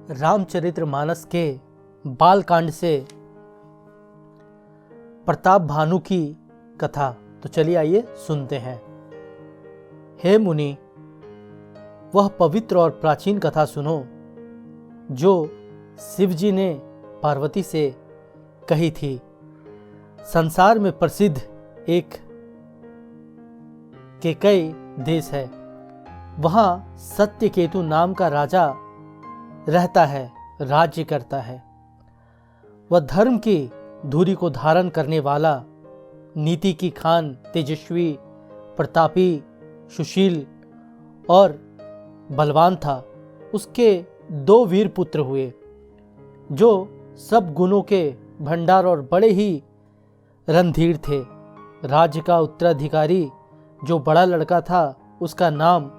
रामचरितमानस के बालकांड से प्रताप भानु की कथा। तो चलिए आइए सुनते हैं। हे मुनि, वह पवित्र और प्राचीन कथा सुनो जो शिवजी ने पार्वती से कही थी। संसार में प्रसिद्ध एक केकई देश है। वहाँ सत्यकेतु नाम का राजा रहता है, राज्य करता है। वह धर्म की धुरी को धारण करने वाला, नीति की खान, तेजस्वी, प्रतापी, सुशील और बलवान था। उसके 2 वीर पुत्र हुए जो सब गुणों के भंडार और बड़े ही रणधीर थे। राज्य का उत्तराधिकारी जो बड़ा लड़का था उसका नाम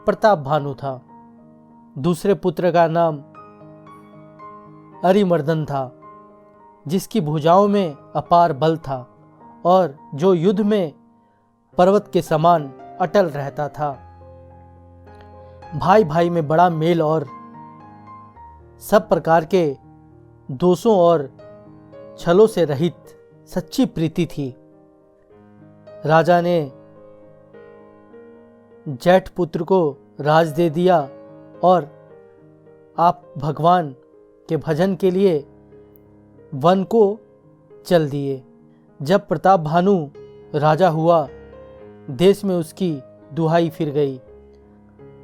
प्रताप भानु था। दूसरे पुत्र का नाम अरिमर्दन था, जिसकी भुजाओं में अपार बल था और जो युद्ध में पर्वत के समान अटल रहता था। भाई भाई में बड़ा मेल और सब प्रकार के दोषों और छलों से रहित सच्ची प्रीति थी। राजा ने जेठ पुत्र को राज दे दिया और आप भगवान के भजन के लिए वन को चल दिए। जब प्रताप भानु राजा हुआ, देश में उसकी दुहाई फिर गई।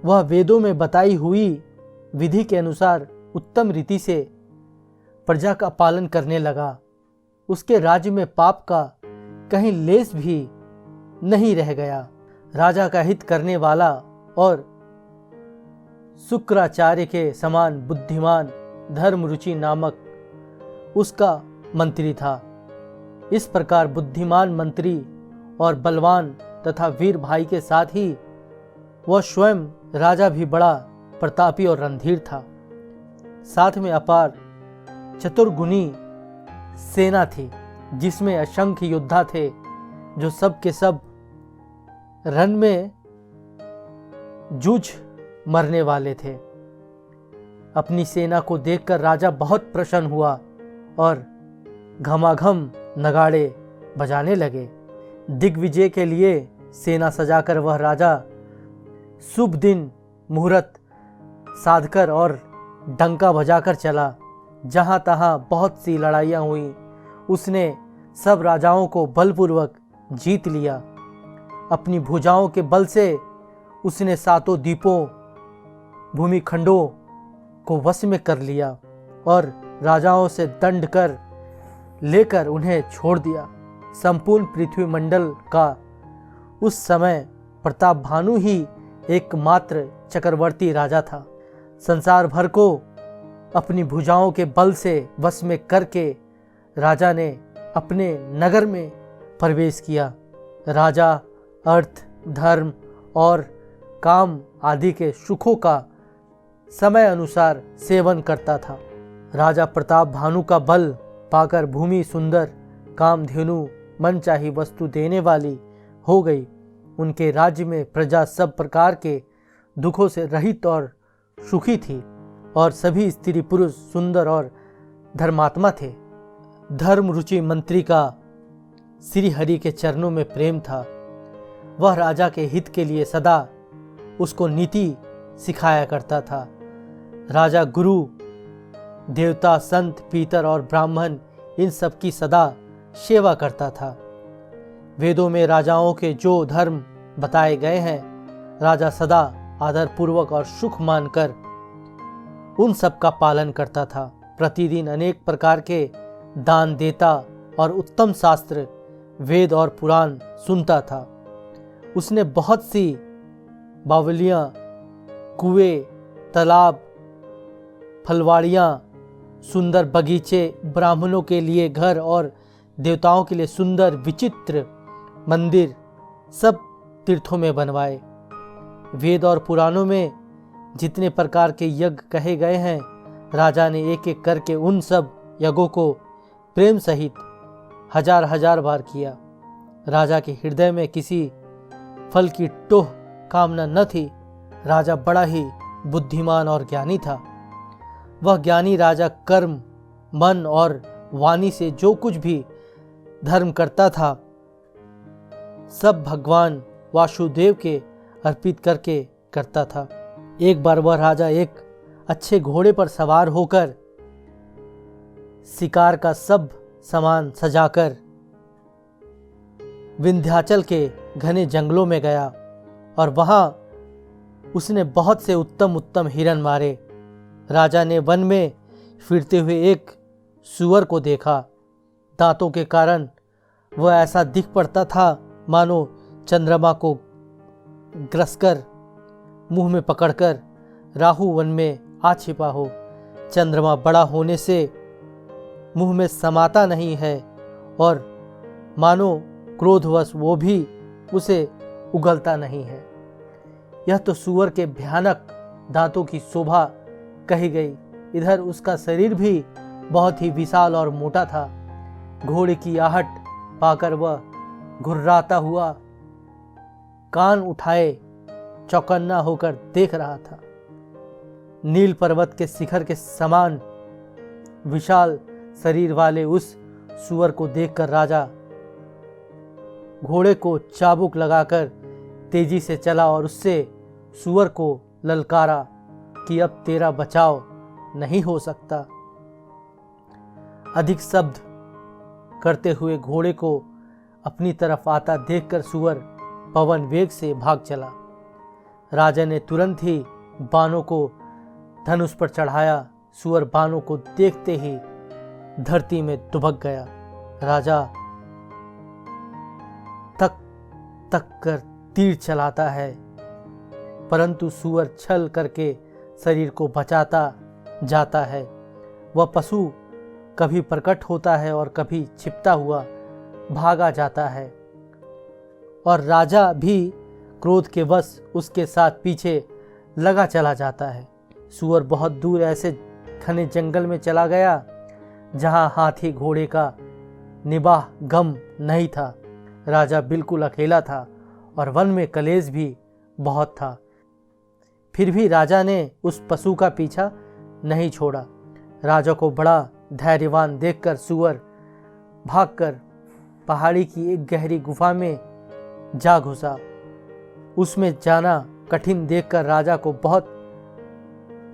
वह वेदों में बताई हुई विधि के अनुसार उत्तम रीति से प्रजा का पालन करने लगा। उसके राज्य में पाप का कहीं लेस भी नहीं रह गया। राजा का हित करने वाला और शुक्राचार्य के समान बुद्धिमान धर्मरुचि नामक उसका मंत्री था। इस प्रकार बुद्धिमान मंत्री और बलवान तथा वीर भाई के साथ ही वह स्वयं राजा भी बड़ा प्रतापी और रणधीर था। साथ में अपार चतुर्गुणी सेना थी, जिसमें असंख्य योद्धा थे जो सब के सब रण में जूझ मरने वाले थे। अपनी सेना को देखकर राजा बहुत प्रसन्न हुआ और घमाघम नगाड़े बजाने लगे। दिग्विजय के लिए सेना सजाकर वह राजा शुभ दिन मुहूर्त साधकर और डंका बजाकर चला। जहाँ तहाँ बहुत सी लड़ाइयाँ हुई। उसने सब राजाओं को बलपूर्वक जीत लिया। अपनी भुजाओं के बल से उसने 7 द्वीपों, भूमिखंडों को वश में कर लिया और राजाओं से दंड कर लेकर उन्हें छोड़ दिया। संपूर्ण पृथ्वी मंडल का उस समय प्रताप भानु ही एकमात्र चक्रवर्ती राजा था। संसार भर को अपनी भुजाओं के बल से वश में करके राजा ने अपने नगर में प्रवेश किया। राजा अर्थ, धर्म और काम आदि के सुखों का समय अनुसार सेवन करता था। राजा प्रताप भानु का बल पाकर भूमि सुंदर, कामधेनु, मनचाही वस्तु देने वाली हो गई। उनके राज्य में प्रजा सब प्रकार के दुखों से रहित और सुखी थी और सभी स्त्री पुरुष सुंदर और धर्मात्मा थे। धर्म रुचि मंत्री का श्री हरि के चरणों में प्रेम था। वह राजा के हित के लिए सदा उसको नीति सिखाया करता था। राजा गुरु, देवता, संत, पीतर और ब्राह्मण इन सब की सदा सेवा करता था। वेदों में राजाओं के जो धर्म बताए गए हैं, राजा सदा आदर पूर्वक और सुख मानकर उन सब का पालन करता था। प्रतिदिन अनेक प्रकार के दान देता और उत्तम शास्त्र, वेद और पुराण सुनता था। उसने बहुत सी बावलियाँ, कुएं, तालाब, फलवाड़ियाँ, सुंदर बगीचे, ब्राह्मणों के लिए घर और देवताओं के लिए सुंदर विचित्र मंदिर सब तीर्थों में बनवाए। वेद और पुराणों में जितने प्रकार के यज्ञ कहे गए हैं, राजा ने एक एक करके उन सब यज्ञों को प्रेम सहित 1000 बार किया। राजा के हृदय में किसी फल की कामना न थी। राजा बड़ा ही बुद्धिमान और ज्ञानी था। वह ज्ञानी राजा कर्म, मन और वाणी से जो कुछ भी धर्म करता था, सब भगवान वासुदेव के अर्पित करके करता था। एक बार वह राजा एक अच्छे घोड़े पर सवार होकर शिकार का सब सामान सजाकर विंध्याचल के घने जंगलों में गया और वहां उसने बहुत से उत्तम उत्तम हिरन मारे। राजा ने वन में फिरते हुए एक सूअर को देखा। दांतों के कारण वह ऐसा दिख पड़ता था मानो चंद्रमा को ग्रसकर मुंह में पकड़कर राहु वन में आ छिपा हो। चंद्रमा बड़ा होने से मुंह में समाता नहीं है और मानो क्रोधवश वो भी उसे उगलता नहीं है। यह तो सूअर के भयानक दांतों की शोभा कही गई। इधर उसका शरीर भी बहुत ही विशाल और मोटा था। घोड़े की आहट पाकर वह घुर्राता हुआ कान उठाए चौकन्ना होकर देख रहा था। नील पर्वत के शिखर के समान विशाल शरीर वाले उस सूअर को देखकर राजा घोड़े को चाबुक लगाकर तेजी से चला और उससे सूअर को ललकारा कि अब तेरा बचाव नहीं हो सकता। अधिक शब्द करते हुए घोड़े को अपनी तरफ आता देखकर सूअर पवन वेग से भाग चला। राजा ने तुरंत ही बाणों को धनुष पर चढ़ाया। सूअर बाणों को देखते ही धरती में दुबक गया। राजा तक तक कर तीर चलाता है, परंतु सूअर छल करके शरीर को बचाता जाता है। वह पशु कभी प्रकट होता है और कभी छिपता हुआ भागा जाता है और राजा भी क्रोध के वश उसके साथ पीछे लगा चला जाता है। सूअर बहुत दूर ऐसे घने जंगल में चला गया जहां हाथी घोड़े का निबाह गम नहीं था। राजा बिल्कुल अकेला था और वन में कलेश भी बहुत था। फिर भी राजा ने उस पशु का पीछा नहीं छोड़ा। राजा को बड़ा धैर्यवान देखकर सूअर भागकर पहाड़ी की एक गहरी गुफा में जा घुसा। उसमें जाना कठिन देखकर राजा को बहुत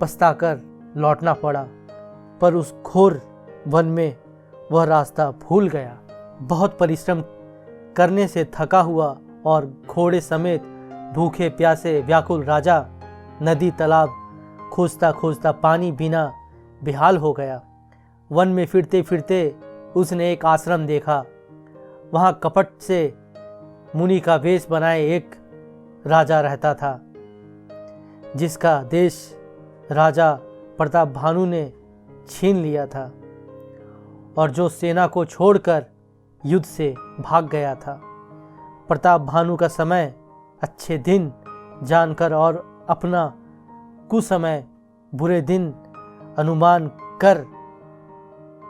पछताकर लौटना पड़ा, पर उस घोर वन में वह रास्ता भूल गया। बहुत परिश्रम करने से थका हुआ और घोड़े समेत भूखे प्यासे व्याकुल राजा नदी तालाब खोजता खोजता पानी बिना बेहाल हो गया। वन में फिरते फिरते उसने एक आश्रम देखा। वहाँ कपट से मुनि का वेश बनाए एक राजा रहता था, जिसका देश राजा प्रताप भानु ने छीन लिया था और जो सेना को छोड़कर युद्ध से भाग गया था। प्रताप भानु का समय अच्छे दिन जानकर और अपना कुसमय बुरे दिन अनुमान कर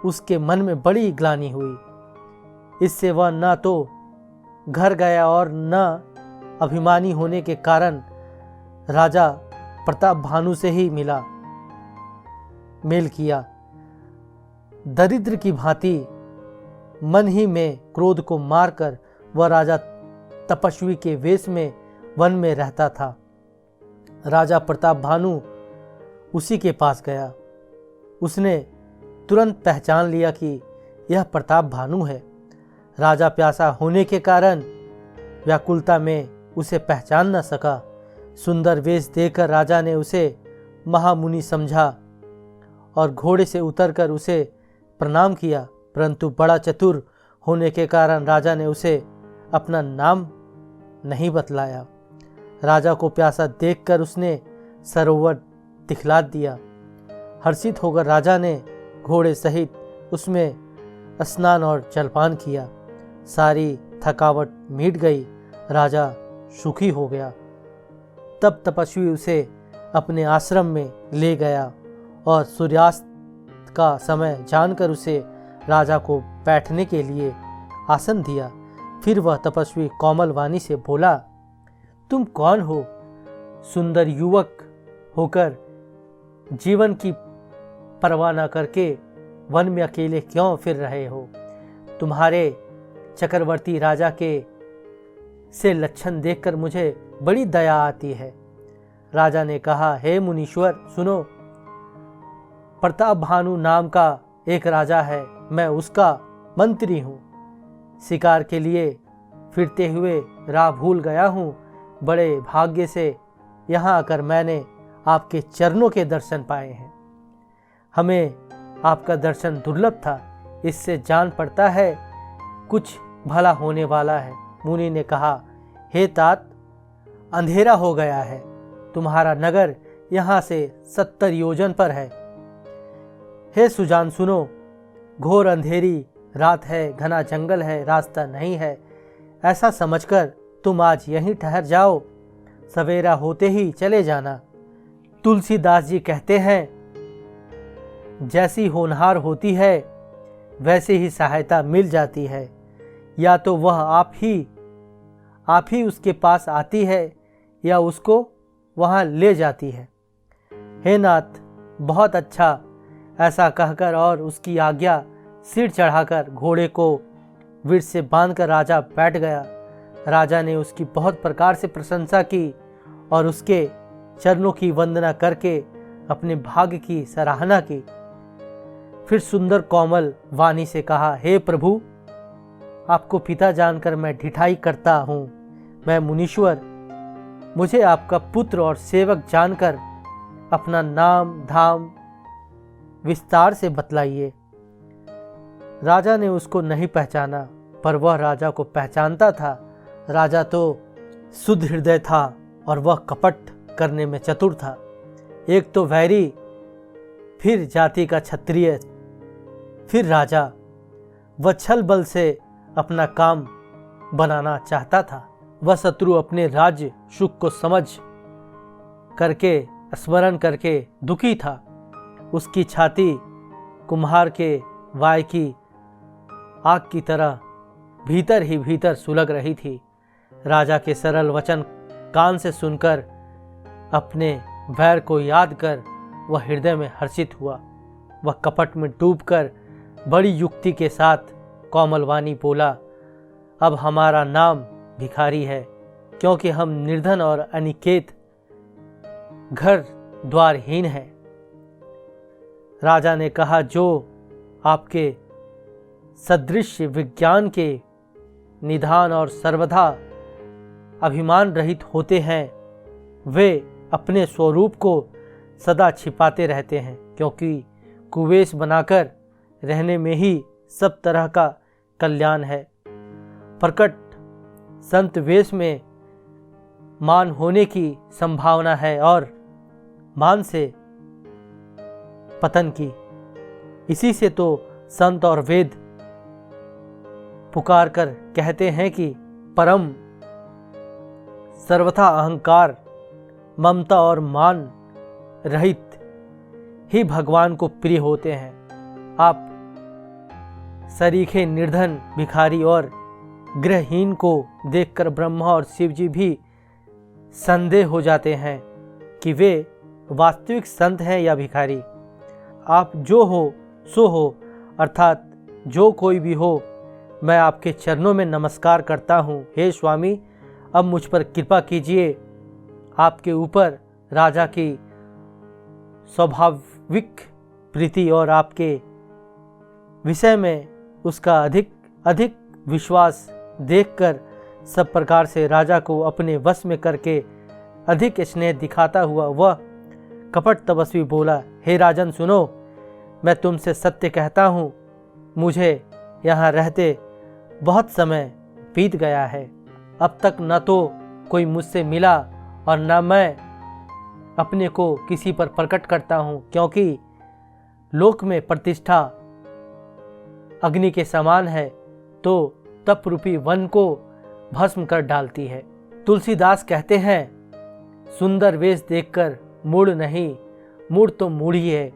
उसके मन में बड़ी ग्लानि हुई। इससे वह न तो घर गया और न अभिमानी होने के कारण राजा प्रताप भानु से ही मेल किया। दरिद्र की भांति मन ही में क्रोध को मारकर वह राजा तपस्वी के वेश में वन में रहता था। राजा प्रताप भानु उसी के पास गया। उसने तुरंत पहचान लिया कि यह प्रताप भानु है। राजा प्यासा होने के कारण व्याकुलता में उसे पहचान न सका। सुंदर वेश देखकर राजा ने उसे महामुनि समझा और घोड़े से उतरकर उसे प्रणाम किया, परंतु बड़ा चतुर होने के कारण राजा ने उसे अपना नाम नहीं बतलाया। राजा को प्यासा देखकर उसने सरोवर दिखला दिया। हर्षित होकर राजा ने घोड़े सहित उसमें स्नान और जलपान किया। सारी थकावट मिट गई। राजा सुखी हो गया। तब तपस्वी उसे अपने आश्रम में ले गया और सूर्यास्त का समय जानकर उसे राजा को बैठने के लिए आसन दिया। फिर वह तपस्वी कोमल वाणी से बोला, तुम कौन हो? सुंदर युवक होकर जीवन की परवाह न करके वन में अकेले क्यों फिर रहे हो? तुम्हारे चक्रवर्ती राजा के से लक्षण देखकर मुझे बड़ी दया आती है। राजा ने कहा, हे मुनीश्वर सुनो, प्रताप भानु नाम का एक राजा है, मैं उसका मंत्री हूँ। शिकार के लिए फिरते हुए राह भूल गया हूँ। बड़े भाग्य से यहाँ आकर मैंने आपके चरणों के दर्शन पाए हैं। हमें आपका दर्शन दुर्लभ था, इससे जान पड़ता है कुछ भला होने वाला है। मुनि ने कहा, हे तात, अंधेरा हो गया है, तुम्हारा नगर यहाँ से 70 योजन पर है। हे सुजान सुनो, घोर अंधेरी रात है, घना जंगल है, रास्ता नहीं है। ऐसा समझकर तुम आज यहीं ठहर जाओ, सवेरा होते ही चले जाना। तुलसीदास जी कहते हैं, जैसी होनहार होती है वैसे ही सहायता मिल जाती है, या तो वह आप ही उसके पास आती है या उसको वहाँ ले जाती है। हे नाथ, बहुत अच्छा। ऐसा कहकर और उसकी आज्ञा सिर चढ़ाकर घोड़े को विर से बांधकर राजा बैठ गया। राजा ने उसकी बहुत प्रकार से प्रशंसा की और उसके चरणों की वंदना करके अपने भाग्य की सराहना की। फिर सुंदर कोमल वाणी से कहा, हे प्रभु, आपको पिता जानकर मैं ढिठाई करता हूँ। मैं मुनीश्वर, मुझे आपका पुत्र और सेवक जानकर अपना नाम धाम विस्तार से बतलाइए। राजा ने उसको नहीं पहचाना, पर वह राजा को पहचानता था। राजा तो शुद्ध हृदय था और वह कपट करने में चतुर था। एक तो वैरी, फिर जाति का क्षत्रिय, फिर राजा। वह छल बल से अपना काम बनाना चाहता था। वह शत्रु अपने राज्य सुख को समझ करके स्मरण करके दुखी था। उसकी छाती कुम्हार के वाय की आग की तरह भीतर ही भीतर सुलग रही थी। राजा के सरल वचन कान से सुनकर अपने वैर को याद कर वह हृदय में हर्षित हुआ। वह कपट में डूबकर बड़ी युक्ति के साथ कोमलवाणी बोला, अब हमारा नाम भिखारी है, क्योंकि हम निर्धन और अनिकेत घर द्वारहीन हैं। राजा ने कहा, जो आपके सदृश विज्ञान के निधान और सर्वदा अभिमान रहित होते हैं, वे अपने स्वरूप को सदा छिपाते रहते हैं, क्योंकि कुवेश बनाकर रहने में ही सब तरह का कल्याण है। प्रकट संत वेश में मान होने की संभावना है और मान से पतन की। इसी से तो संत और वेद पुकार कर कहते हैं कि परम सर्वथा अहंकार, ममता और मान रहित ही भगवान को प्रिय होते हैं। आप सरीखे निर्धन भिखारी और गृहहीन को देखकर ब्रह्मा और शिव जी भी संदेह हो जाते हैं कि वे वास्तविक संत हैं या भिखारी। आप जो हो सो हो, अर्थात जो कोई भी हो, मैं आपके चरणों में नमस्कार करता हूँ। हे स्वामी, अब मुझ पर कृपा कीजिए। आपके ऊपर राजा की स्वाभाविक प्रीति और आपके विषय में उसका अधिक विश्वास देखकर सब प्रकार से राजा को अपने वश में करके अधिक स्नेह दिखाता हुआ वह कपट तपस्वी बोला, हे राजन सुनो, मैं तुमसे सत्य कहता हूँ, मुझे यहाँ रहते बहुत समय बीत गया है। अब तक न तो कोई मुझसे मिला और न मैं अपने को किसी पर प्रकट करता हूँ, क्योंकि लोक में प्रतिष्ठा अग्नि के समान है, तो तप रूपी वन को भस्म कर डालती है। तुलसीदास कहते हैं, सुंदर वेश देखकर मूढ़ नहीं, मूढ़ तो मूढ़ ही है।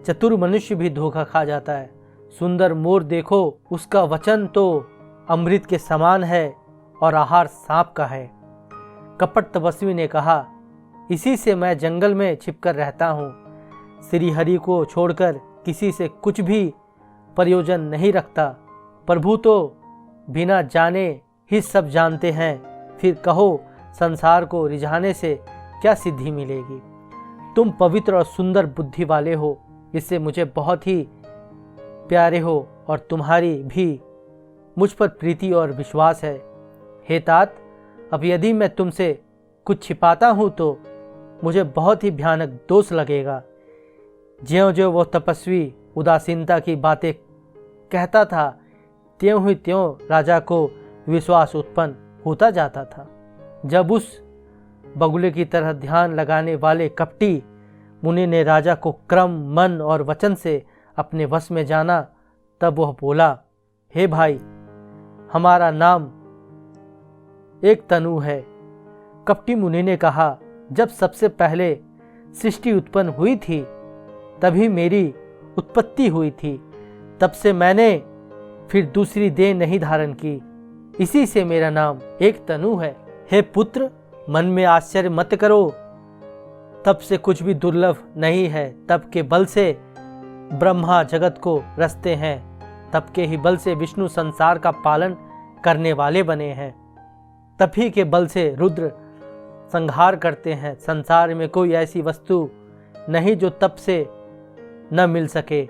चतुर मनुष्य भी धोखा खा जाता है। सुंदर मोर देखो, उसका वचन तो अमृत के समान है और आहार सांप का है। कपट तपस्वी ने कहा, इसी से मैं जंगल में छिपकर रहता हूँ। श्री हरि को छोड़कर किसी से कुछ भी प्रयोजन नहीं रखता। प्रभु तो बिना जाने ही सब जानते हैं, फिर कहो संसार को रिझाने से क्या सिद्धि मिलेगी। तुम पवित्र और सुंदर बुद्धि वाले हो, इससे मुझे बहुत ही प्यारे हो और तुम्हारी भी मुझ पर प्रीति और विश्वास है। हे तात, अब यदि मैं तुमसे कुछ छिपाता हूँ तो मुझे बहुत ही भयानक दोष लगेगा। ज्यों-ज्यों वो तपस्वी उदासीनता की बातें कहता था, त्यों ही त्यों राजा को विश्वास उत्पन्न होता जाता था। जब उस बगुले की तरह ध्यान लगाने वाले कपटी मुनि ने राजा को क्रम, मन और वचन से अपने वश में जाना, तब वह बोला, हे भाई, हमारा नाम एक तनु है। कपटी मुनि ने कहा, जब सबसे पहले सृष्टि उत्पन्न हुई थी तभी मेरी उत्पत्ति हुई थी, तब से मैंने फिर दूसरी देह नहीं धारण की, इसी से मेरा नाम एक तनु है। हे पुत्र, मन में आश्चर्य मत करो, तब से कुछ भी दुर्लभ नहीं है। तब के बल से ब्रह्मा जगत को रचते हैं, तब के ही बल से विष्णु संसार का पालन करने वाले बने हैं, तभी के बल से रुद्र संहार करते हैं। संसार में कोई ऐसी वस्तु नहीं जो तप से न मिल सके।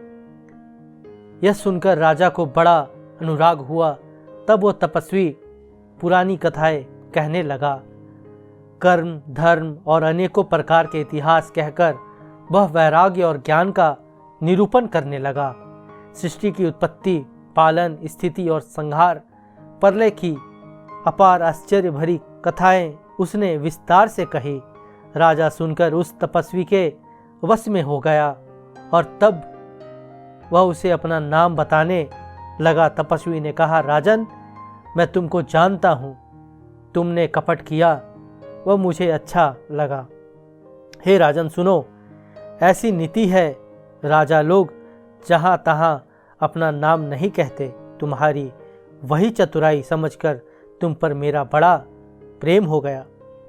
यह सुनकर राजा को बड़ा अनुराग हुआ। तब वो तपस्वी पुरानी कथाएं कहने लगा। कर्म, धर्म और अनेकों प्रकार के इतिहास कहकर वह वैराग्य और ज्ञान का निरूपण करने लगा। सृष्टि की उत्पत्ति, पालन, स्थिति और संहार, प्रलय की अपार आश्चर्य भरी कथाएं उसने विस्तार से कही। राजा सुनकर उस तपस्वी के वश में हो गया और तब वह उसे अपना नाम बताने लगा। तपस्वी ने कहा, राजन, मैं तुमको जानता हूँ, तुमने कपट किया, वह मुझे अच्छा लगा। हे राजन सुनो, ऐसी नीति है, राजा लोग जहाँ तहाँ अपना नाम नहीं कहते। तुम्हारी वही चतुराई समझकर तुम पर मेरा बड़ा प्रेम हो गया।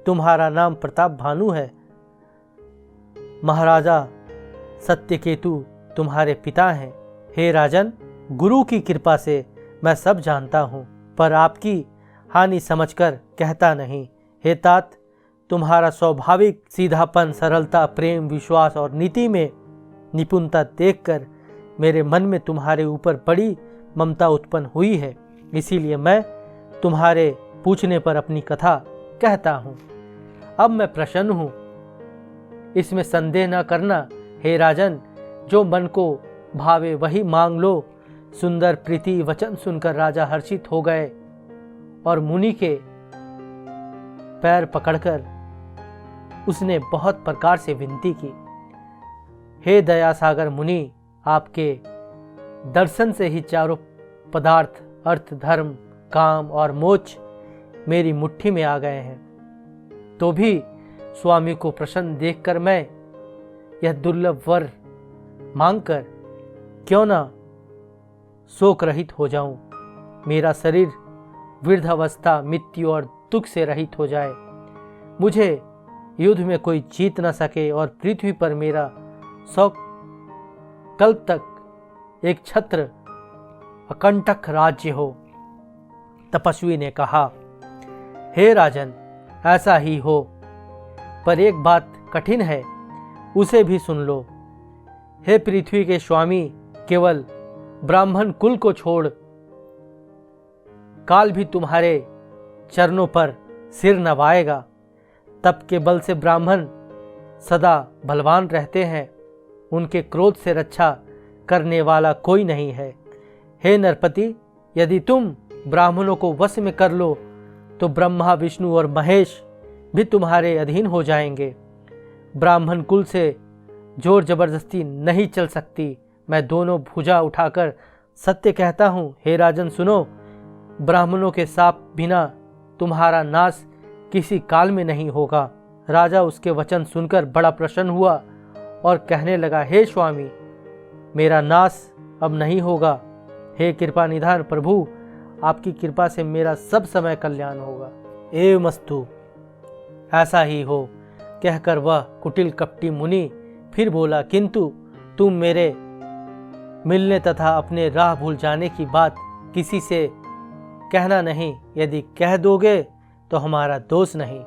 तुम्हारा नाम प्रताप भानु है। महाराजा सत्यकेतु तुम्हारे पिता हैं। हे राजन, गुरु की कृपा से मैं सब जानता हूँ, पर आपकी हानि समझकर कहता नहीं। हे तात, तुम्हारा स्वाभाविक सीधापन, सरलता, प्रेम, विश्वास और नीति में निपुणता देखकर मेरे मन में तुम्हारे ऊपर बड़ी ममता उत्पन्न हुई है। इसीलिए मैं तुम्हारे पूछने पर अपनी कथा कहता हूँ। अब मैं प्रसन्न हूँ, इसमें संदेह न करना। हे राजन, जो मन को भावे वही मांग लो। सुंदर प्रीति वचन सुनकर राजा हर्षित हो गए और मुनि के पैर पकड़कर उसने बहुत प्रकार से विनती की। हे दया सागर मुनि, आपके दर्शन से ही चारों पदार्थ, अर्थ, धर्म, काम और मोक्ष मेरी मुट्ठी में आ गए हैं। तो भी स्वामी को प्रसन्न देखकर मैं यह दुर्लभ वर मांगकर क्यों ना शोक रहित हो जाऊं। मेरा शरीर वृद्धावस्था, मृत्यु और दुख से रहित हो जाए। मुझे युद्ध में कोई जीत न सके और पृथ्वी पर मेरा 100 कल्प तक एक छत्र अकंटक राज्य हो। तपस्वी ने कहा, हे राजन, ऐसा ही हो, पर एक बात कठिन है, उसे भी सुन लो। हे पृथ्वी के स्वामी, केवल ब्राह्मण कुल को छोड़ काल भी तुम्हारे चरणों पर सिर नवाएगा। तप के बल से ब्राह्मण सदा बलवान रहते हैं, उनके क्रोध से रक्षा करने वाला कोई नहीं है। हे नरपति, यदि तुम ब्राह्मणों को वश में कर लो तो ब्रह्मा, विष्णु और महेश भी तुम्हारे अधीन हो जाएंगे। ब्राह्मण कुल से जोर जबरदस्ती नहीं चल सकती। मैं दोनों भुजा उठाकर सत्य कहता हूँ। हे राजन सुनो, ब्राह्मणों के साप बिना तुम्हारा नाश किसी काल में नहीं होगा। राजा उसके वचन सुनकर बड़ा प्रसन्न हुआ और कहने लगा, हे स्वामी, मेरा नाश अब नहीं होगा। हे कृपा निधान प्रभु, आपकी कृपा से मेरा सब समय कल्याण होगा। एवमस्तु, ऐसा ही हो, कहकर वह कुटिल कपटी मुनि फिर बोला, किंतु तुम मेरे मिलने तथा अपने राह भूल जाने की बात किसी से कहना नहीं। यदि कह दोगे तो हमारा दोष नहीं।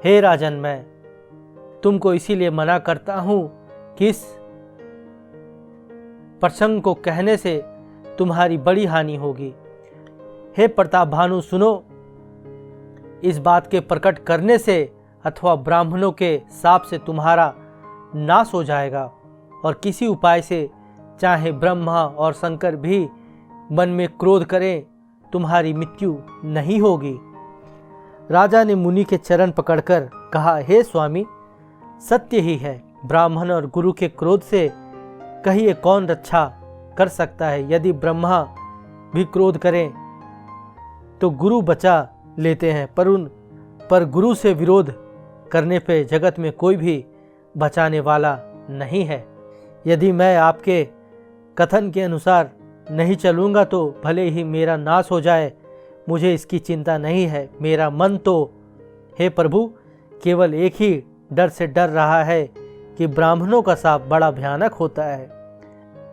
हे राजन, मैं तुमको इसीलिए मना करता हूं कि इस प्रसंग को कहने से तुम्हारी बड़ी हानि होगी। हे प्रताप भानु, सुनो, इस बात के प्रकट करने से अथवा ब्राह्मणों के शाप से तुम्हारा नाश हो जाएगा, और किसी उपाय से चाहे ब्रह्मा और शंकर भी मन में क्रोध करें, तुम्हारी मृत्यु नहीं होगी। राजा ने मुनि के चरण पकड़कर कहा, हे स्वामी, सत्य ही है। ब्राह्मण और गुरु के क्रोध से कहिए कौन रक्षा कर सकता है। यदि ब्रह्मा भी क्रोध करें तो गुरु बचा लेते हैं, पर गुरु से विरोध करने पे जगत में कोई भी बचाने वाला नहीं है। यदि मैं आपके कथन के अनुसार नहीं चलूँगा तो भले ही मेरा नाश हो जाए, मुझे इसकी चिंता नहीं है। मेरा मन तो, हे प्रभु, केवल एक ही डर से डर रहा है कि ब्राह्मणों का शाप बड़ा भयानक होता है।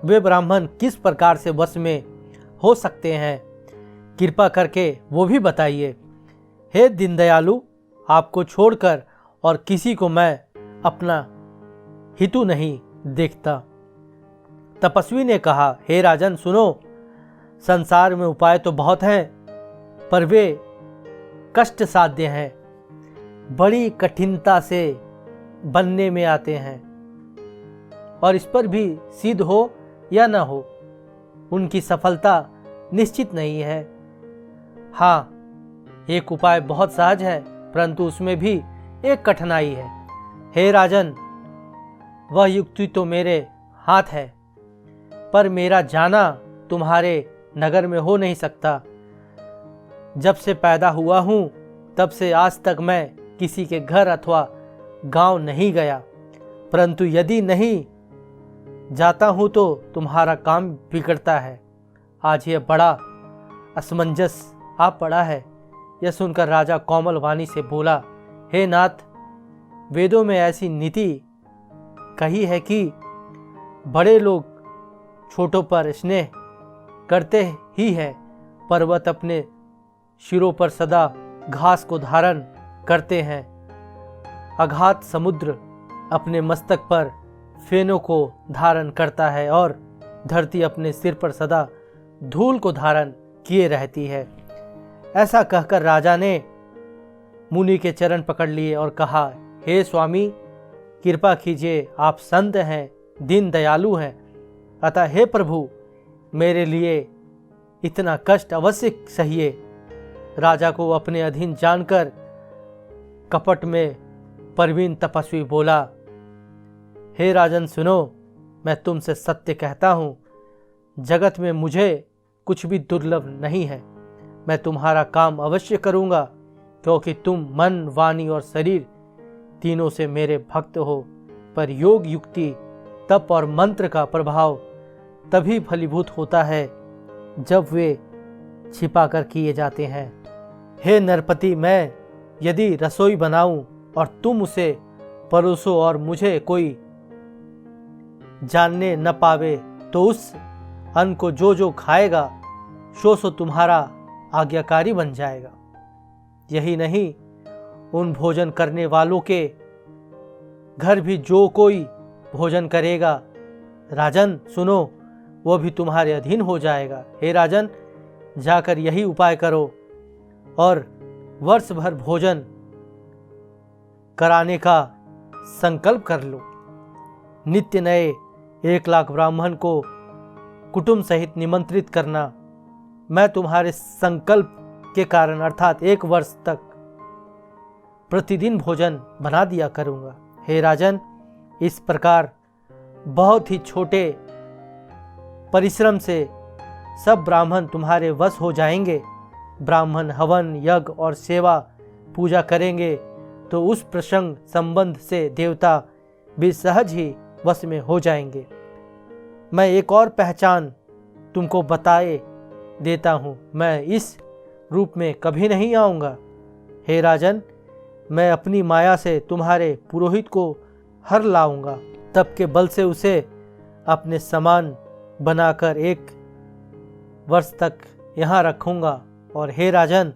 वे ब्राह्मण किस प्रकार से वश में हो सकते हैं, कृपा करके वो भी बताइए। हे दीनदयालु, आपको छोड़कर और किसी को मैं अपना हितु नहीं देखता। तपस्वी ने कहा, हे राजन सुनो, संसार में उपाय तो बहुत हैं, पर वे कष्ट साध्य हैं, बड़ी कठिनता से बनने में आते हैं, और इस पर भी सिद्ध हो या न हो, उनकी सफलता निश्चित नहीं है। हाँ, एक उपाय बहुत सहज है, परंतु उसमें भी एक कठिनाई है। हे राजन, वह युक्ति तो मेरे हाथ है, पर मेरा जाना तुम्हारे नगर में हो नहीं सकता। जब से पैदा हुआ हूँ तब से आज तक मैं किसी के घर अथवा गांव नहीं गया, परंतु यदि नहीं जाता हूँ तो तुम्हारा काम बिगड़ता है। आज यह बड़ा असमंजस आ पड़ा है। यह सुनकर राजा कोमल वाणी से बोला, हे नाथ, वेदों में ऐसी नीति कही है कि बड़े लोग छोटों पर स्नेह करते ही है। पर्वत अपने शिरों पर सदा घास को धारण करते हैं, अगाध समुद्र अपने मस्तक पर फेनों को धारण करता है, और धरती अपने सिर पर सदा धूल को धारण किए रहती है। ऐसा कहकर राजा ने मुनि के चरण पकड़ लिए और कहा, हे स्वामी, कृपा कीजिए, आप संत हैं, दीन दयालु हैं, अतः हे प्रभु, मेरे लिए इतना कष्ट अवश्य सहिए। राजा को अपने अधीन जानकर कपट में प्रवीण तपस्वी बोला, हे राजन सुनो, मैं तुमसे सत्य कहता हूँ, जगत में मुझे कुछ भी दुर्लभ नहीं है। मैं तुम्हारा काम अवश्य करूँगा, क्योंकि तुम मन, वाणी और शरीर तीनों से मेरे भक्त हो। पर योग, युक्ति, तप और मंत्र का प्रभाव तभी फलीभूत होता है जब वे छिपा कर किए जाते हैं। हे नरपति, मैं यदि रसोई बनाऊं और तुम उसे परोसो और मुझे कोई जानने न पावे, तो उस अन्न को जो जो खाएगा सो तुम्हारा आज्ञाकारी बन जाएगा। यही नहीं, उन भोजन करने वालों के घर भी जो कोई भोजन करेगा, राजन सुनो, वो भी तुम्हारे अधीन हो जाएगा। हे राजन, जाकर यही उपाय करो और वर्ष भर भोजन कराने का संकल्प कर लो। नित्य नए 1,00,000 ब्राह्मण को कुटुंब सहित निमंत्रित करना। मैं तुम्हारे संकल्प के कारण अर्थात 1 वर्ष तक प्रतिदिन भोजन बना दिया करूँगा। हे राजन, इस प्रकार बहुत ही छोटे परिश्रम से सब ब्राह्मण तुम्हारे वश हो जाएंगे। ब्राह्मण हवन, यज्ञ और सेवा पूजा करेंगे तो उस प्रसंग संबंध से देवता भी सहज ही वश में हो जाएंगे। मैं एक और पहचान तुमको बताए देता हूँ, मैं इस रूप में कभी नहीं आऊँगा। हे राजन, मैं अपनी माया से तुम्हारे पुरोहित को हर लाऊंगा तप के बल से उसे अपने समान बनाकर 1 वर्ष तक यहाँ रखूँगा। और हे राजन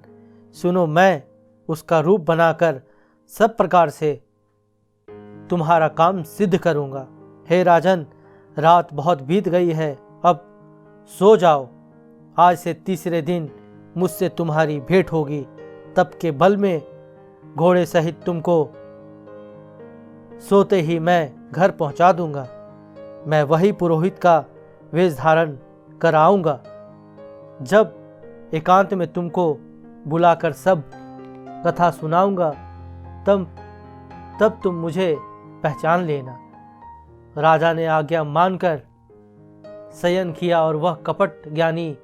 सुनो, मैं उसका रूप बनाकर सब प्रकार से तुम्हारा काम सिद्ध करूँगा। हे राजन, रात बहुत बीत गई है, अब सो जाओ। आज से तीसरे दिन मुझसे तुम्हारी भेंट होगी। तप के बल में घोड़े सहित तुमको सोते ही मैं घर पहुंचा दूंगा। मैं वही पुरोहित का वेश धारण कराऊंगा। जब एकांत में तुमको बुलाकर सब कथा सुनाऊंगा तब तुम मुझे पहचान लेना। राजा ने आज्ञा मानकर शयन किया और वह कपट ज्ञानी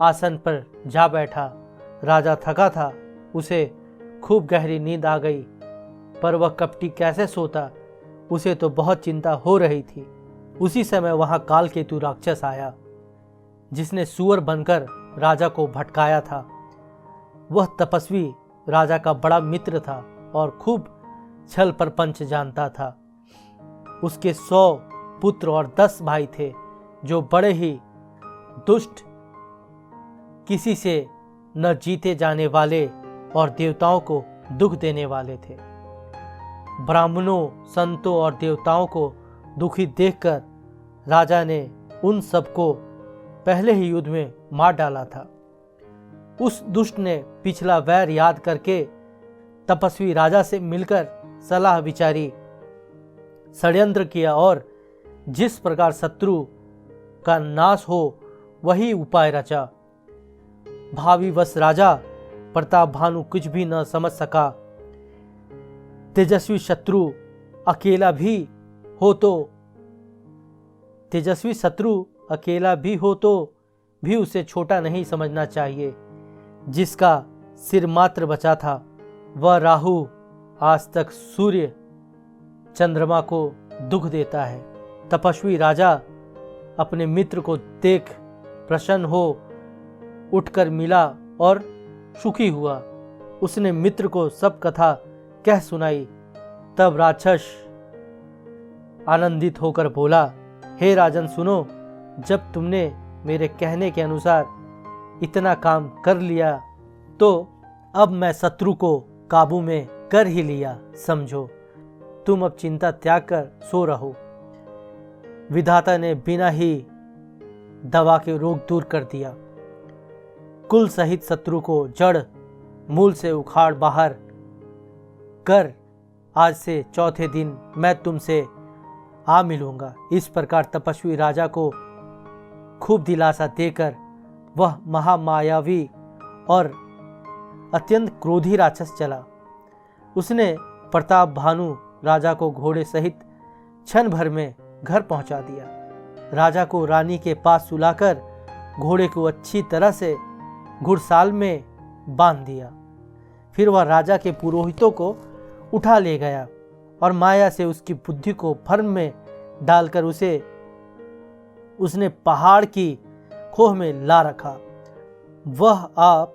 आसन पर जा बैठा। राजा थका था, उसे खूब गहरी नींद आ गई, पर वह कपटी कैसे सोता, उसे तो बहुत चिंता हो रही थी। उसी समय वहां कालकेतु राक्षस आया, जिसने सूअर बनकर राजा को भटकाया था। वह तपस्वी राजा का बड़ा मित्र था और खूब छल प्रपंच जानता था। उसके 100 पुत्र और 10 भाई थे, जो बड़े ही दुष्ट, किसी से न जीते जाने वाले और देवताओं को दुख देने वाले थे। ब्राह्मणों, संतों और देवताओं को दुखी देखकर राजा ने उन सबको पहले ही युद्ध में मार डाला था। उस दुष्ट ने पिछला वैर याद करके तपस्वी राजा से मिलकर सलाह विचारी, षड्यंत्र किया और जिस प्रकार शत्रु का नाश हो वही उपाय रचा। भावी वश राजा प्रताप भानु कुछ भी न समझ सका। तेजस्वी शत्रु अकेला भी हो तो भी उसे छोटा नहीं समझना चाहिए। जिसका सिर मात्र बचा था, वह राहु आज तक सूर्य चंद्रमा को दुख देता है। तपस्वी राजा अपने मित्र को देख प्रसन्न हो उठकर मिला और सुखी हुआ। उसने मित्र को सब कथा कह सुनाई। तब राक्षस आनंदित होकर बोला, हे राजन सुनो, जब तुमने मेरे कहने के अनुसार इतना काम कर लिया तो अब मैं शत्रु को काबू में कर ही लिया समझो। तुम अब चिंता त्याग कर सो रहो। विधाता ने बिना ही दवा के रोग दूर कर दिया। कुल सहित शत्रु को जड़ मूल से उखाड़ बाहर कर आज से चौथे दिन मैं तुमसे आ मिलूंगा। इस प्रकार तपस्वी राजा को खूब दिलासा देकर वह महामायावी और अत्यंत क्रोधी राक्षस चला। उसने प्रताप भानु राजा को घोड़े सहित क्षण भर में घर पहुंचा दिया। राजा को रानी के पास सुलाकर घोड़े को अच्छी तरह से घुड़साल में बांध दिया। फिर वह राजा के पुरोहितों को उठा ले गया और माया से उसकी बुद्धि को भ्रम में डालकर उसने पहाड़ की खोह में ला रखा। वह आप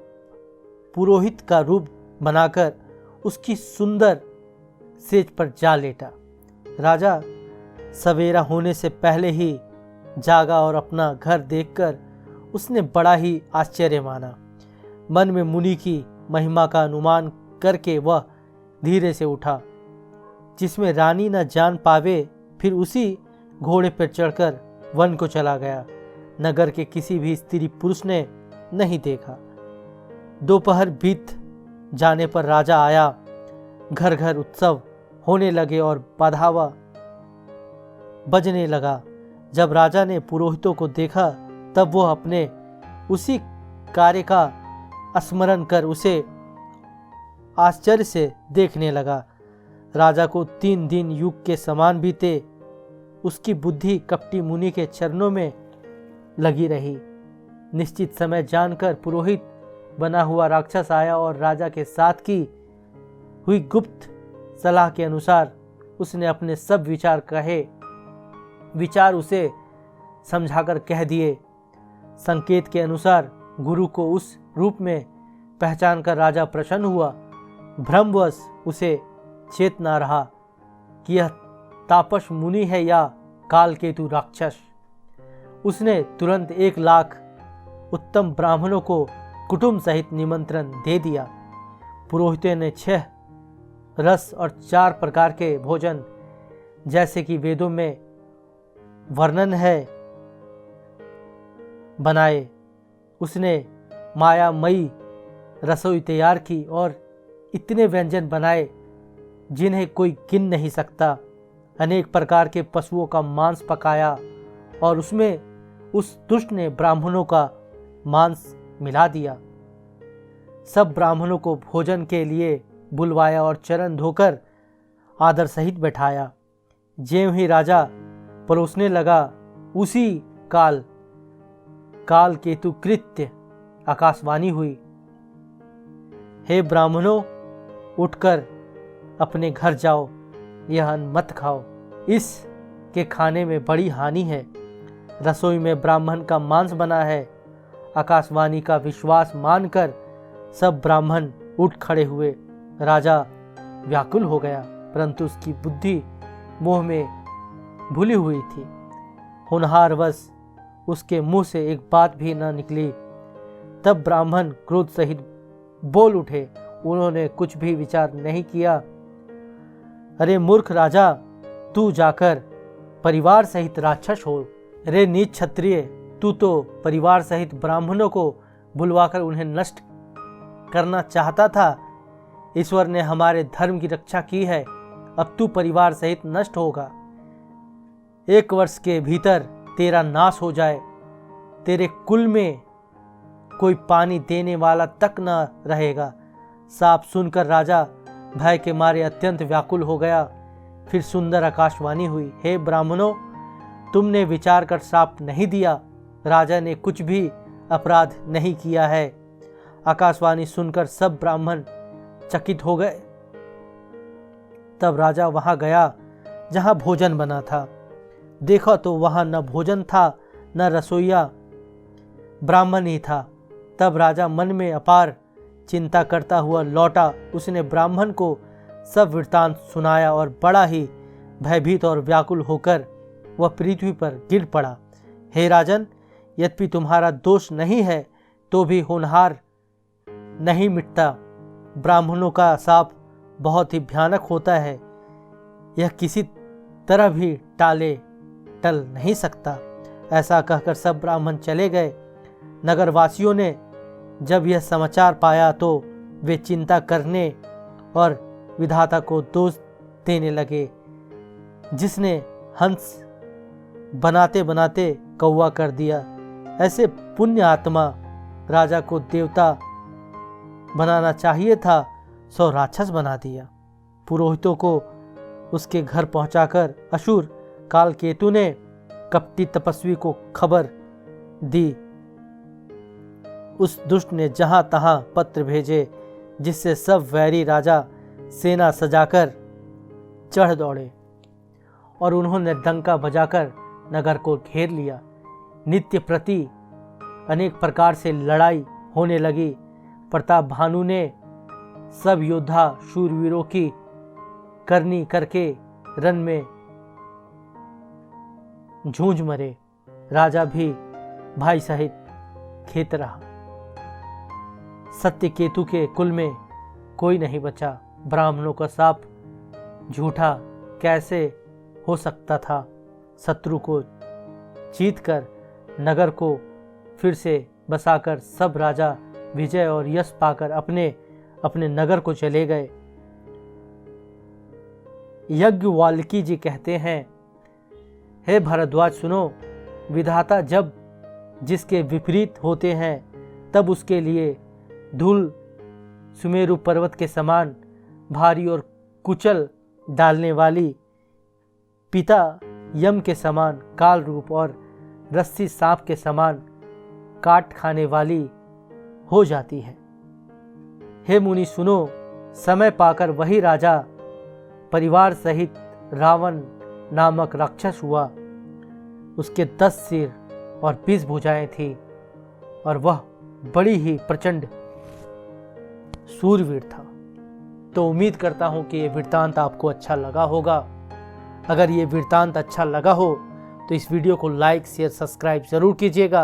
पुरोहित का रूप बनाकर उसकी सुंदर सेज पर जा लेटा। राजा सवेरा होने से पहले ही जागा और अपना घर देखकर उसने बड़ा ही आश्चर्य माना। मन में मुनि की महिमा का अनुमान करके वह धीरे से उठा, जिसमें रानी न जान पावे। फिर उसी घोड़े पर चढ़कर वन को चला गया। नगर के किसी भी स्त्री पुरुष ने नहीं देखा। दोपहर बीत जाने पर राजा आया। घर घर उत्सव होने लगे और बाधावा बजने लगा। जब राजा ने पुरोहितों को देखा तब वह अपने उसी कार्य का स्मरण कर उसे आश्चर्य से देखने लगा। राजा को 3 दिन युग के समान बीते। उसकी बुद्धि कपटी मुनि के चरणों में लगी रही। निश्चित समय जानकर पुरोहित बना हुआ राक्षस आया और राजा के साथ की हुई गुप्त सलाह के अनुसार उसने अपने सब विचार उसे समझाकर कह दिए। संकेत के अनुसार गुरु को उस रूप में पहचान कर राजा प्रसन्न हुआ। भ्रमवश उसे चेत ना रहा कि यह तापस मुनि है या कालकेतु राक्षस। उसने तुरंत 1,00,000 उत्तम ब्राह्मणों को कुटुंब सहित निमंत्रण दे दिया। पुरोहितों ने 6 रस और 4 प्रकार के भोजन, जैसे कि वेदों में वर्णन है, बनाए। उसने मायामयी रसोई तैयार की और इतने व्यंजन बनाए जिन्हें कोई गिन नहीं सकता। अनेक प्रकार के पशुओं का मांस पकाया और उसमें उस दुष्ट ने ब्राह्मणों का मांस मिला दिया। सब ब्राह्मणों को भोजन के लिए बुलवाया और चरण धोकर आदर सहित बैठाया। ज्यों ही राजा परोसने लगा, उसी काल केतु कृत्य आकाशवाणी हुई, हे ब्राह्मणों, उठकर अपने घर जाओ, यह अन्न मत खाओ, इस के खाने में बड़ी हानि है। रसोई में ब्राह्मण का मांस बना है। आकाशवाणी का विश्वास मानकर सब ब्राह्मण उठ खड़े हुए। राजा व्याकुल हो गया, परंतु उसकी बुद्धि मोह में भूली हुई थी। होनहारवश उसके मुंह से एक बात भी न निकली। तब ब्राह्मण क्रोध सहित बोल उठे। उन्होंने कुछ भी विचार नहीं किया। अरे मूर्ख राजा, तू जाकर परिवार सहित राक्षस हो। रे नीच क्षत्रिय, तू तो परिवार सहित ब्राह्मणों को बुलवाकर उन्हें नष्ट करना चाहता था। ईश्वर ने हमारे धर्म की रक्षा की है, अब तू परिवार सहित नष्ट होगा। 1 वर्ष के भीतर तेरा नाश हो जाए। तेरे कुल में कोई पानी देने वाला तक न रहेगा। साप सुनकर राजा भय के मारे अत्यंत व्याकुल हो गया। फिर सुंदर आकाशवाणी हुई, हे ब्राह्मणों, तुमने विचार कर श्राप नहीं दिया। राजा ने कुछ भी अपराध नहीं किया है। आकाशवाणी सुनकर सब ब्राह्मण चकित हो गए। तब राजा वहां गया जहां भोजन बना था। देखा तो वहां न भोजन था न रसोइया, ब्राह्मण ही था। तब राजा मन में अपार चिंता करता हुआ लौटा। उसने ब्राह्मण को सब वृत्तांत सुनाया और बड़ा ही भयभीत और व्याकुल होकर वह पृथ्वी पर गिर पड़ा। हे राजन, यद्यपि तुम्हारा दोष नहीं है तो भी होनहार नहीं मिटता। ब्राह्मणों का शाप बहुत ही भयानक होता है, यह किसी तरह भी टल नहीं सकता। ऐसा कहकर सब ब्राह्मण चले गए। नगरवासियों ने जब यह समाचार पाया तो वे चिंता करने और विधाता को दोष देने लगे, जिसने हंस बनाते बनाते कौवा कर दिया। ऐसे पुण्य आत्मा राजा को देवता बनाना चाहिए था, सो राक्षस बना दिया। पुरोहितों को उसके घर पहुंचाकर असुर कालकेतु ने कपटी तपस्वी को खबर दी। उस दुष्ट ने जहां तहां पत्र भेजे, जिससे सब वैरी राजा सेना सजाकर चढ़ दौड़े और उन्होंने डंका बजाकर नगर को घेर लिया। नित्य प्रति अनेक प्रकार से लड़ाई होने लगी। प्रताप भानु ने सब योद्धा शूरवीरों की करनी करके रण में झूंझ मरे। राजा भी भाई सहित खेत रहा। सत्यकेतु के कुल में कोई नहीं बचा। ब्राह्मणों का शाप झूठा कैसे हो सकता था। शत्रु को जीतकर नगर को फिर से बसाकर सब राजा विजय और यश पाकर अपने अपने नगर को चले गए। याज्ञवल्क्य जी कहते हैं, हे भरद्वाज सुनो, विधाता जब जिसके विपरीत होते हैं तब उसके लिए धूल सुमेरु पर्वत के समान भारी और कुचल डालने वाली, पिता यम के समान काल रूप और रस्सी सांप के समान काट खाने वाली हो जाती है। हे मुनि सुनो, समय पाकर वही राजा परिवार सहित रावण नामक राक्षस हुआ। उसके 10 सिर और 20 भुजाएं थी और वह बड़ी ही प्रचंड सूरवीर था। तो उम्मीद करता हूं कि ये वृत्तांत आपको अच्छा लगा होगा। अगर ये वृत्तांत अच्छा लगा हो तो इस वीडियो को लाइक शेयर सब्सक्राइब जरूर कीजिएगा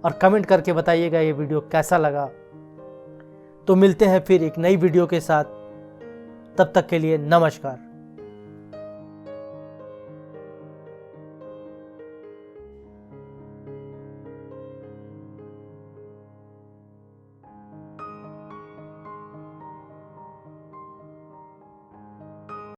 और कमेंट करके बताइएगा ये वीडियो कैसा लगा। तो मिलते हैं फिर एक नई वीडियो के साथ, तब तक के लिए नमस्कार।